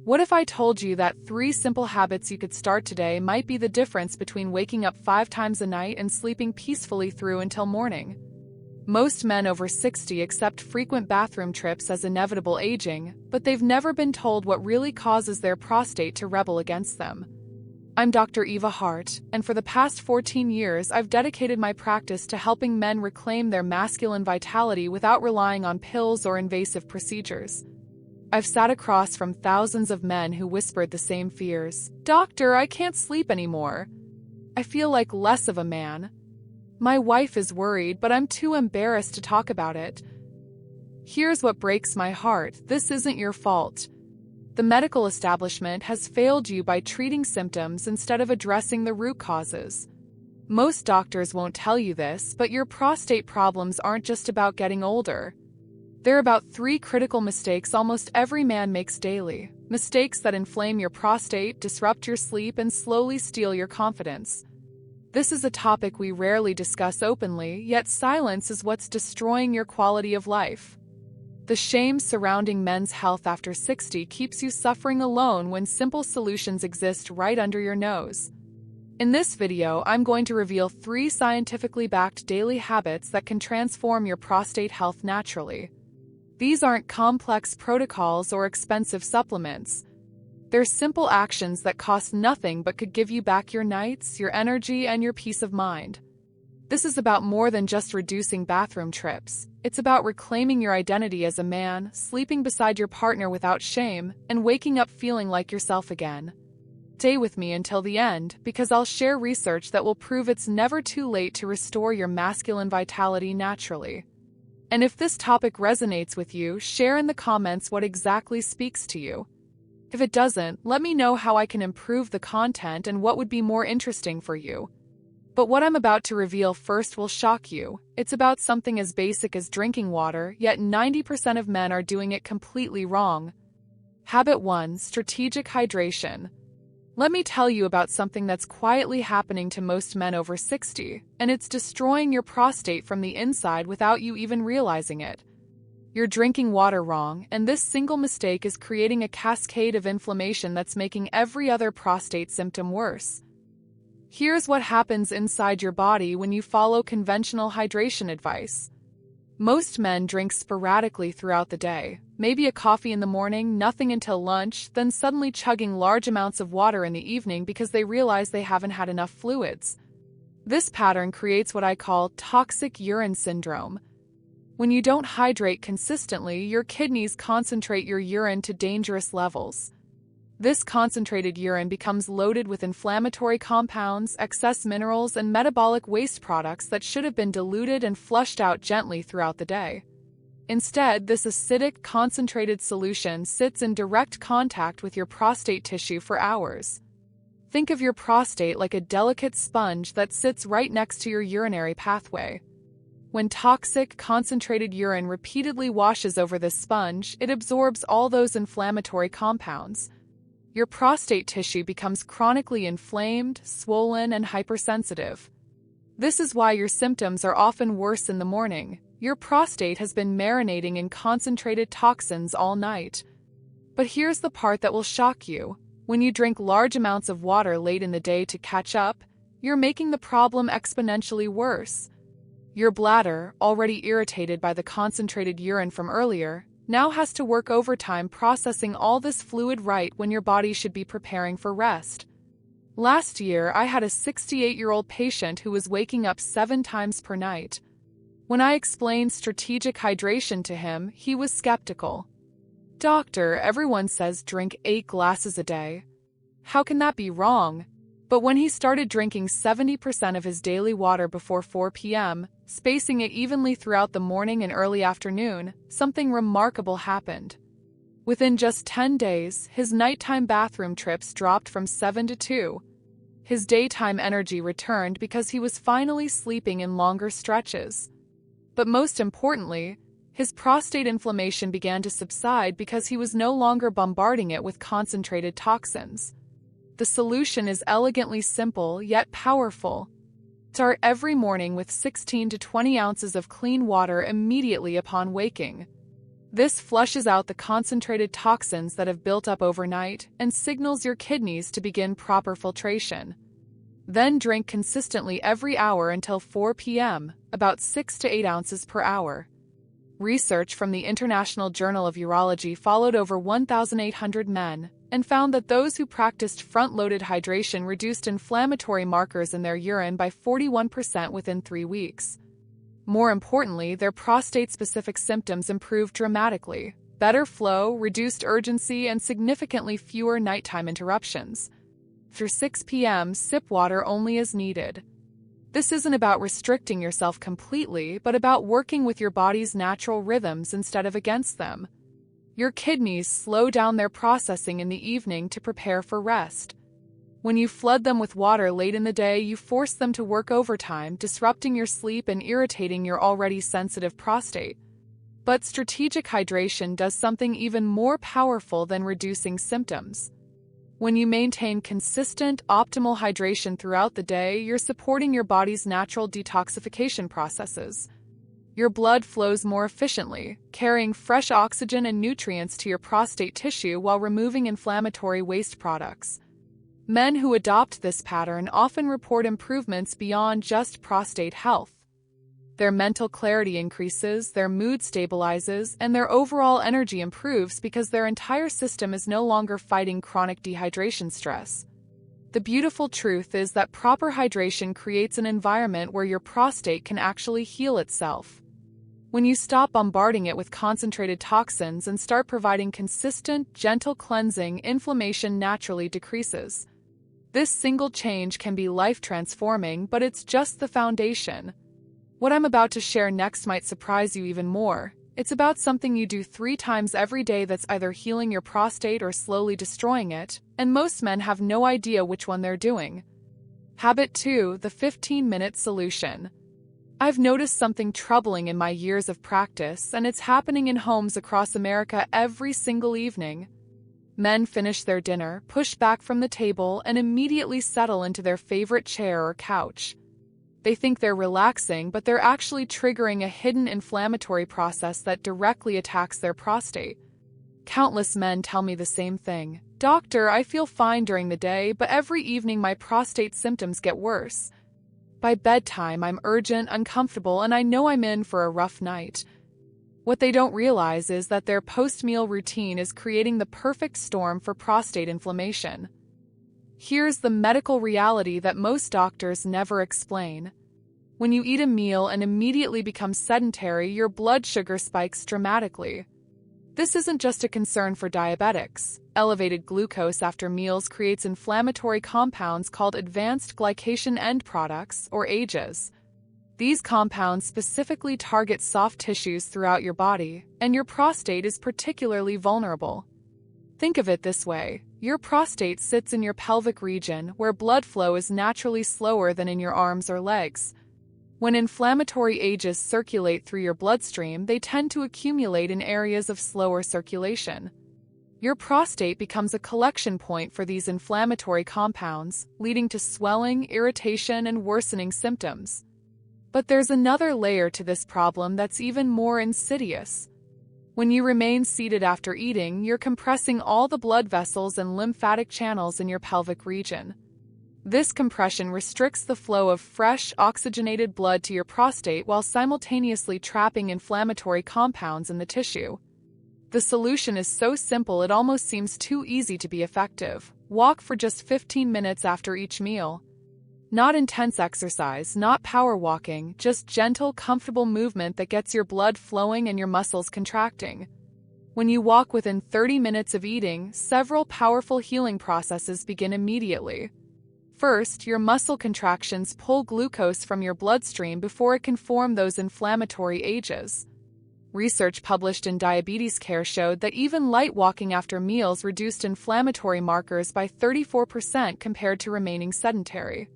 What if I told you that 3 simple habits you could start today might be the difference between waking up 5 times a night and sleeping peacefully through until morning? Most men over 60 accept frequent bathroom trips as inevitable aging, but they've never been told what really causes their prostate to rebel against them. I'm Dr. Eva Hart, and for the past 14 years I've dedicated my practice to helping men reclaim their masculine vitality without relying on pills or invasive procedures. I've sat across from thousands of men who whispered the same fears. "Doctor, I can't sleep anymore. I feel like less of a man. My wife is worried, but I'm too embarrassed to talk about it." Here's what breaks my heart: this isn't your fault. The medical establishment has failed you by treating symptoms instead of addressing the root causes. Most doctors won't tell you this, but your prostate problems aren't just about getting older. They're about 3 critical mistakes almost every man makes daily. Mistakes that inflame your prostate, disrupt your sleep, and slowly steal your confidence. This is a topic we rarely discuss openly, yet silence is what's destroying your quality of life. The shame surrounding men's health after 60 keeps you suffering alone when simple solutions exist right under your nose. In this video, I'm going to reveal 3 scientifically backed daily habits that can transform your prostate health naturally. These aren't complex protocols or expensive supplements. They're simple actions that cost nothing but could give you back your nights, your energy, and your peace of mind. This is about more than just reducing bathroom trips. It's about reclaiming your identity as a man, sleeping beside your partner without shame, and waking up feeling like yourself again. Stay with me until the end, because I'll share research that will prove it's never too late to restore your masculine vitality naturally. And if this topic resonates with you, share in the comments what exactly speaks to you. If it doesn't, let me know how I can improve the content and what would be more interesting for you. But what I'm about to reveal first will shock you. It's about something as basic as drinking water, yet 90% of men are doing it completely wrong. Habit 1: Strategic hydration. Let me tell you about something that's quietly happening to most men over 60, and it's destroying your prostate from the inside without you even realizing it. You're drinking water wrong, and this single mistake is creating a cascade of inflammation that's making every other prostate symptom worse. Here's what happens inside your body when you follow conventional hydration advice. Most men drink sporadically throughout the day, maybe a coffee in the morning, nothing until lunch, then suddenly chugging large amounts of water in the evening because they realize they haven't had enough fluids. This pattern creates what I call toxic urine syndrome. When you don't hydrate consistently, your kidneys concentrate your urine to dangerous levels. This concentrated urine becomes loaded with inflammatory compounds, excess minerals, and metabolic waste products that should have been diluted and flushed out gently throughout the day. Instead, this acidic, concentrated solution sits in direct contact with your prostate tissue for hours. Think of your prostate like a delicate sponge that sits right next to your urinary pathway. When toxic, concentrated urine repeatedly washes over this sponge, it absorbs all those inflammatory compounds. Your prostate tissue becomes chronically inflamed, swollen, and hypersensitive. This is why your symptoms are often worse in the morning. Your prostate has been marinating in concentrated toxins all night. But here's the part that will shock you. When you drink large amounts of water late in the day to catch up, you're making the problem exponentially worse. Your bladder, already irritated by the concentrated urine from earlier, now has to work overtime processing all this fluid right when your body should be preparing for rest. Last year, I had a 68-year-old patient who was waking up 7 times per night. When I explained strategic hydration to him, he was skeptical. "Doctor, everyone says drink 8 glasses a day. How can that be wrong?" But when he started drinking 70% of his daily water before 4 p.m., spacing it evenly throughout the morning and early afternoon, something remarkable happened. Within just 10 days, his nighttime bathroom trips dropped from 7 to 2. His daytime energy returned because he was finally sleeping in longer stretches. But most importantly, his prostate inflammation began to subside because he was no longer bombarding it with concentrated toxins. The solution is elegantly simple, yet powerful. Start every morning with 16 to 20 ounces of clean water immediately upon waking. This flushes out the concentrated toxins that have built up overnight and signals your kidneys to begin proper filtration. Then drink consistently every hour until 4 p.m., about 6 to 8 ounces per hour. Research from the International Journal of Urology followed over 1,800 men and found that those who practiced front-loaded hydration reduced inflammatory markers in their urine by 41% within 3 weeks. More importantly, their prostate-specific symptoms improved dramatically: better flow, reduced urgency, and significantly fewer nighttime interruptions. After 6 p.m., sip water only as needed. This isn't about restricting yourself completely, but about working with your body's natural rhythms instead of against them. Your kidneys slow down their processing in the evening to prepare for rest. When you flood them with water late in the day, you force them to work overtime, disrupting your sleep and irritating your already sensitive prostate. But strategic hydration does something even more powerful than reducing symptoms. When you maintain consistent, optimal hydration throughout the day, you're supporting your body's natural detoxification processes. Your blood flows more efficiently, carrying fresh oxygen and nutrients to your prostate tissue while removing inflammatory waste products. Men who adopt this pattern often report improvements beyond just prostate health. Their mental clarity increases, their mood stabilizes, and their overall energy improves because their entire system is no longer fighting chronic dehydration stress. The beautiful truth is that proper hydration creates an environment where your prostate can actually heal itself. When you stop bombarding it with concentrated toxins and start providing consistent, gentle cleansing, inflammation naturally decreases. This single change can be life-transforming, but it's just the foundation. What I'm about to share next might surprise you even more. It's about something you do 3 times every day that's either healing your prostate or slowly destroying it, and most men have no idea which one they're doing. Habit 2: the 15-minute solution. I've noticed something troubling in my years of practice, and it's happening in homes across America every single evening. Men finish their dinner, push back from the table, and immediately settle into their favorite chair or couch. They think they're relaxing, but they're actually triggering a hidden inflammatory process that directly attacks their prostate. Countless men tell me the same thing. "Doctor, I feel fine during the day, but every evening my prostate symptoms get worse. By bedtime, I'm urgent, uncomfortable, and I know I'm in for a rough night." What they don't realize is that their post-meal routine is creating the perfect storm for prostate inflammation. Here's the medical reality that most doctors never explain. When you eat a meal and immediately become sedentary, your blood sugar spikes dramatically. This isn't just a concern for diabetics. Elevated glucose after meals creates inflammatory compounds called advanced glycation end products, or AGEs. These compounds specifically target soft tissues throughout your body, and your prostate is particularly vulnerable. Think of it this way. Your prostate sits in your pelvic region, where blood flow is naturally slower than in your arms or legs. When inflammatory AGEs circulate through your bloodstream, they tend to accumulate in areas of slower circulation. Your prostate becomes a collection point for these inflammatory compounds, leading to swelling, irritation, and worsening symptoms. But there's another layer to this problem that's even more insidious. When you remain seated after eating, you're compressing all the blood vessels and lymphatic channels in your pelvic region. This compression restricts the flow of fresh, oxygenated blood to your prostate while simultaneously trapping inflammatory compounds in the tissue. The solution is so simple it almost seems too easy to be effective. Walk for just 15 minutes after each meal. Not intense exercise, not power walking, just gentle, comfortable movement that gets your blood flowing and your muscles contracting. When you walk within 30 minutes of eating, several powerful healing processes begin immediately. First, your muscle contractions pull glucose from your bloodstream before it can form those inflammatory AGEs. Research published in Diabetes Care showed that even light walking after meals reduced inflammatory markers by 34% compared to remaining sedentary.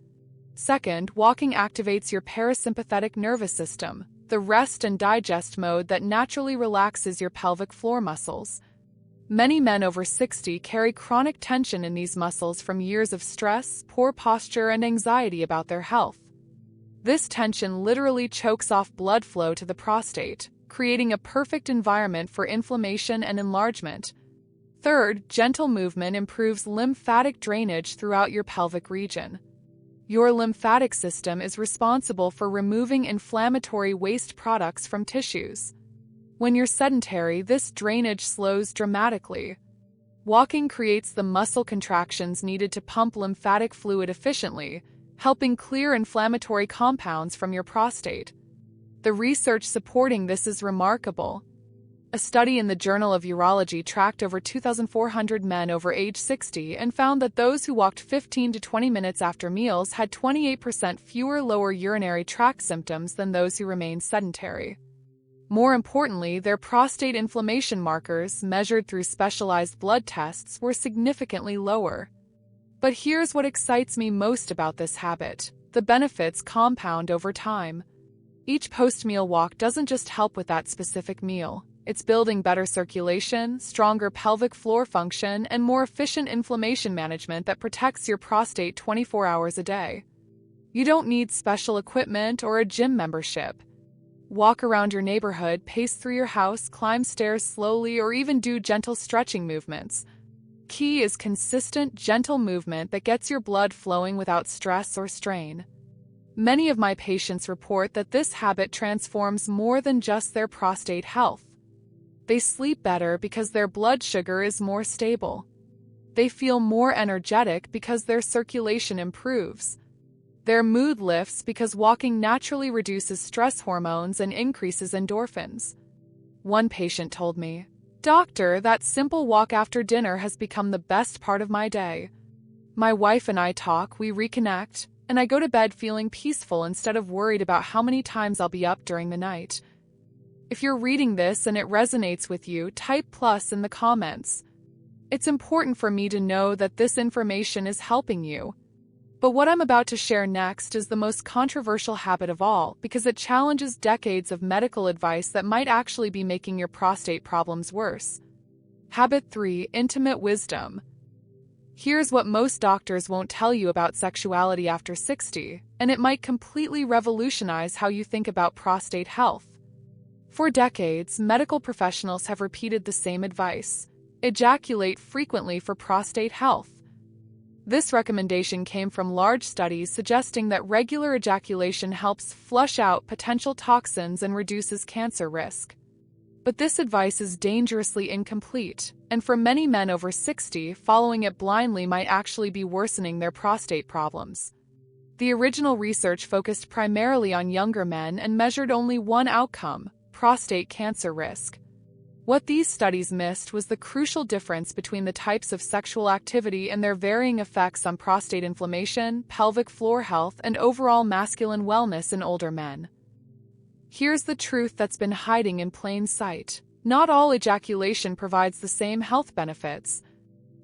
Second, walking activates your parasympathetic nervous system, the rest and digest mode that naturally relaxes your pelvic floor muscles. Many men over 60 carry chronic tension in these muscles from years of stress, poor posture, and anxiety about their health. This tension literally chokes off blood flow to the prostate, creating a perfect environment for inflammation and enlargement. Third, gentle movement improves lymphatic drainage throughout your pelvic region. Your lymphatic system is responsible for removing inflammatory waste products from tissues. When you're sedentary, this drainage slows dramatically. Walking creates the muscle contractions needed to pump lymphatic fluid efficiently, helping clear inflammatory compounds from your prostate. The research supporting this is remarkable. A study in the Journal of Urology tracked over 2,400 men over age 60 and found that those who walked 15 to 20 minutes after meals had 28% fewer lower urinary tract symptoms than those who remained sedentary. More importantly, their prostate inflammation markers, measured through specialized blood tests, were significantly lower. But here's what excites me most about this habit: the benefits compound over time. Each post-meal walk doesn't just help with that specific meal. It's building better circulation, stronger pelvic floor function, and more efficient inflammation management that protects your prostate 24 hours a day. You don't need special equipment or a gym membership. Walk around your neighborhood, pace through your house, climb stairs slowly, or even do gentle stretching movements. Key is consistent, gentle movement that gets your blood flowing without stress or strain. Many of my patients report that this habit transforms more than just their prostate health. They sleep better because their blood sugar is more stable. They feel more energetic because their circulation improves. Their mood lifts because walking naturally reduces stress hormones and increases endorphins. One patient told me, "Doctor, that simple walk after dinner has become the best part of my day. My wife and I talk, we reconnect, and I go to bed feeling peaceful instead of worried about how many times I'll be up during the night." If you're reading this and it resonates with you, type plus in the comments. It's important for me to know that this information is helping you. But what I'm about to share next is the most controversial habit of all, because it challenges decades of medical advice that might actually be making your prostate problems worse. Habit 3: Intimate wisdom. Here's what most doctors won't tell you about sexuality after 60, and it might completely revolutionize how you think about prostate health. For decades, medical professionals have repeated the same advice: ejaculate frequently for prostate health. This recommendation came from large studies suggesting that regular ejaculation helps flush out potential toxins and reduces cancer risk. But this advice is dangerously incomplete, and for many men over 60, following it blindly might actually be worsening their prostate problems. The original research focused primarily on younger men and measured only one outcome: prostate cancer risk. What these studies missed was the crucial difference between the types of sexual activity and their varying effects on prostate inflammation, pelvic floor health, and overall masculine wellness in older men. Here's the truth that's been hiding in plain sight: not all ejaculation provides the same health benefits.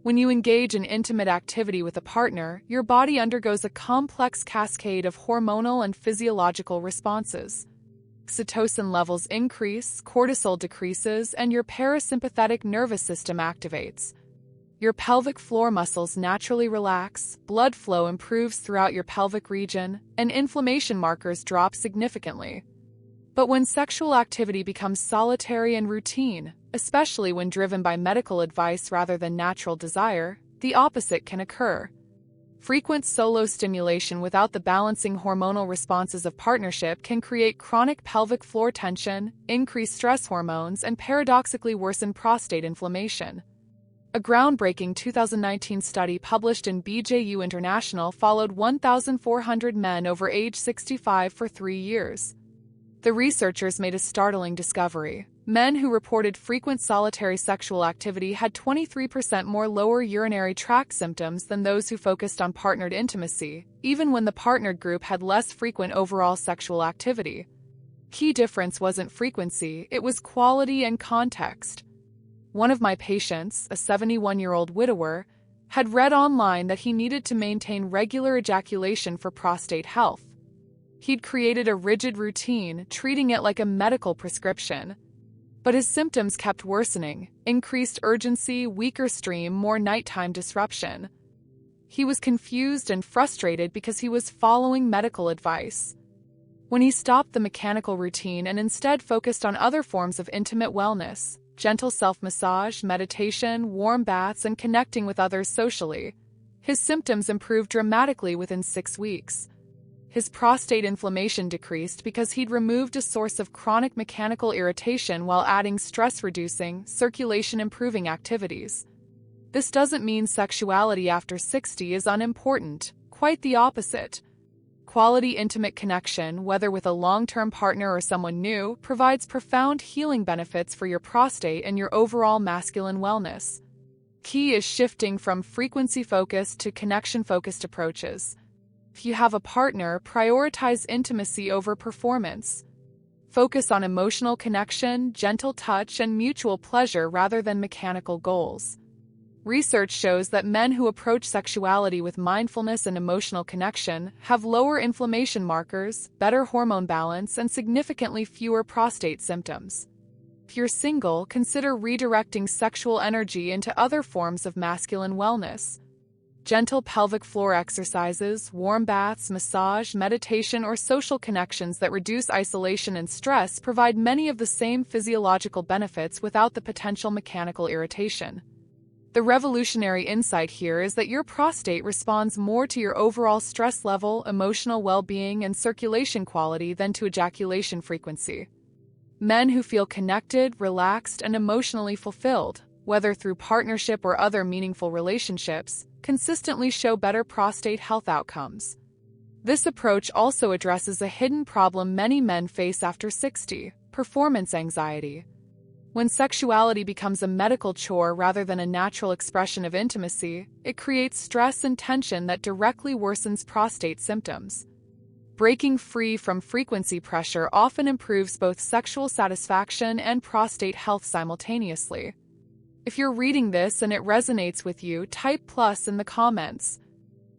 When you engage in intimate activity with a partner, your body undergoes a complex cascade of hormonal and physiological responses. Oxytocin levels increase, cortisol decreases, and your parasympathetic nervous system activates. Your pelvic floor muscles naturally relax, blood flow improves throughout your pelvic region, and inflammation markers drop significantly. But when sexual activity becomes solitary and routine, especially when driven by medical advice rather than natural desire, the opposite can occur. Frequent solo stimulation without the balancing hormonal responses of partnership can create chronic pelvic floor tension, increase stress hormones, and paradoxically worsen prostate inflammation. A groundbreaking 2019 study published in BJU International followed 1,400 men over age 65 for 3 years. The researchers made a startling discovery. Men who reported frequent solitary sexual activity had 23% more lower urinary tract symptoms than those who focused on partnered intimacy, even when the partnered group had less frequent overall sexual activity. Key difference wasn't frequency, it was quality and context. One of my patients, a 71-year-old widower, had read online that he needed to maintain regular ejaculation for prostate health. He'd created a rigid routine, treating it like a medical prescription. But his symptoms kept worsening: increased urgency, weaker stream, more nighttime disruption. He was confused and frustrated because he was following medical advice. When he stopped the mechanical routine and instead focused on other forms of intimate wellness, gentle self-massage, meditation, warm baths, and connecting with others socially, his symptoms improved dramatically within 6 weeks. His prostate inflammation decreased because he'd removed a source of chronic mechanical irritation while adding stress-reducing, circulation-improving activities. This doesn't mean sexuality after 60 is unimportant, quite the opposite. Quality intimate connection, whether with a long-term partner or someone new, provides profound healing benefits for your prostate and your overall masculine wellness. Key is shifting from frequency-focused to connection-focused approaches. If you have a partner, prioritize intimacy over performance. Focus on emotional connection, gentle touch, and mutual pleasure rather than mechanical goals. Research shows that men who approach sexuality with mindfulness and emotional connection have lower inflammation markers, better hormone balance, and significantly fewer prostate symptoms. If you're single, consider redirecting sexual energy into other forms of masculine wellness. Gentle pelvic floor exercises, warm baths, massage, meditation, or social connections that reduce isolation and stress provide many of the same physiological benefits without the potential mechanical irritation. The revolutionary insight here is that your prostate responds more to your overall stress level, emotional well-being, and circulation quality than to ejaculation frequency. Men who feel connected, relaxed, and emotionally fulfilled, whether through partnership or other meaningful relationships, consistently show better prostate health outcomes. This approach also addresses a hidden problem many men face after 60, performance anxiety. When sexuality becomes a medical chore rather than a natural expression of intimacy, it creates stress and tension that directly worsens prostate symptoms. Breaking free from frequency pressure often improves both sexual satisfaction and prostate health simultaneously. If you're reading this and it resonates with you, type plus in the comments.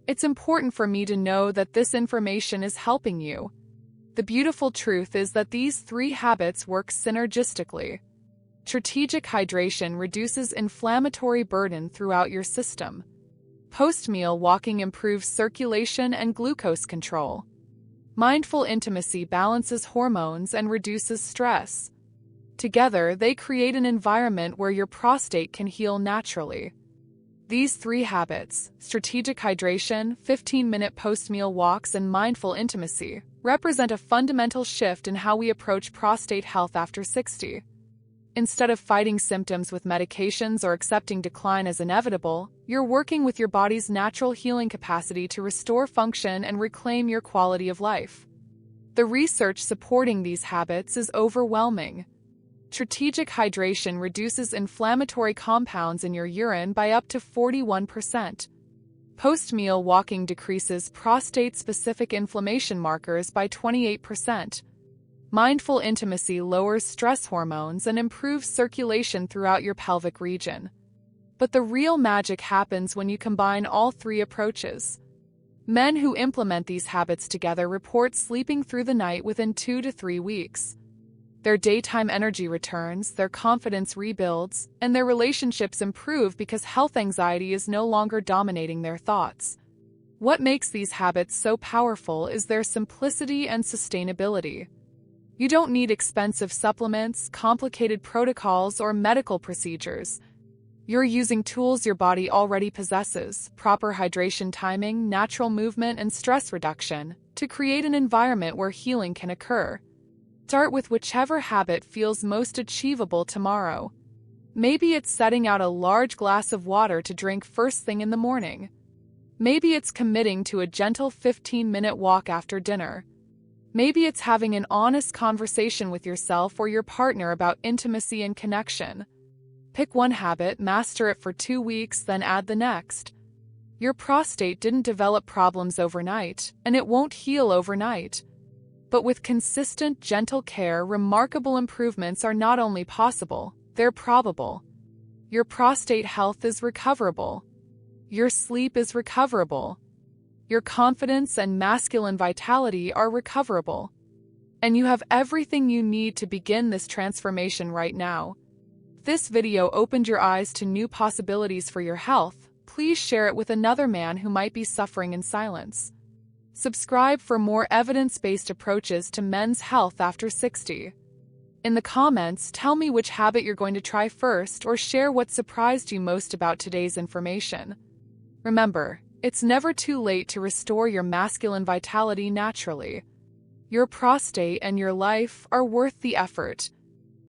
It's important for me to know that this information is helping you. The beautiful truth is that these 3 habits work synergistically. Strategic hydration reduces inflammatory burden throughout your system. Post-meal walking improves circulation and glucose control. Mindful intimacy balances hormones and reduces stress. Together, they create an environment where your prostate can heal naturally. These 3 habits, strategic hydration, 15-minute post-meal walks, and mindful intimacy, represent a fundamental shift in how we approach prostate health after 60. Instead of fighting symptoms with medications or accepting decline as inevitable, you're working with your body's natural healing capacity to restore function and reclaim your quality of life. The research supporting these habits is overwhelming. Strategic hydration reduces inflammatory compounds in your urine by up to 41%. Post-meal walking decreases prostate-specific inflammation markers by 28%. Mindful intimacy lowers stress hormones and improves circulation throughout your pelvic region. But the real magic happens when you combine all 3 approaches. Men who implement these habits together report sleeping through the night within 2 to 3 weeks. Their daytime energy returns, their confidence rebuilds, and their relationships improve because health anxiety is no longer dominating their thoughts. What makes these habits so powerful is their simplicity and sustainability. You don't need expensive supplements, complicated protocols, or medical procedures. You're using tools your body already possesses, proper hydration timing, natural movement, and stress reduction, to create an environment where healing can occur. Start with whichever habit feels most achievable tomorrow. Maybe it's setting out a large glass of water to drink first thing in the morning. Maybe it's committing to a gentle 15-minute walk after dinner. Maybe it's having an honest conversation with yourself or your partner about intimacy and connection. Pick one habit, master it for 2 weeks, then add the next. Your prostate didn't develop problems overnight, and it won't heal overnight. But with consistent, gentle care, remarkable improvements are not only possible, they're probable. Your prostate health is recoverable. Your sleep is recoverable. Your confidence and masculine vitality are recoverable. And you have everything you need to begin this transformation right now. If this video opened your eyes to new possibilities for your health, please share it with another man who might be suffering in silence. Subscribe for more evidence-based approaches to men's health after 60. In the comments, tell me which habit you're going to try first or share what surprised you most about today's information. Remember, it's never too late to restore your masculine vitality naturally. Your prostate and your life are worth the effort.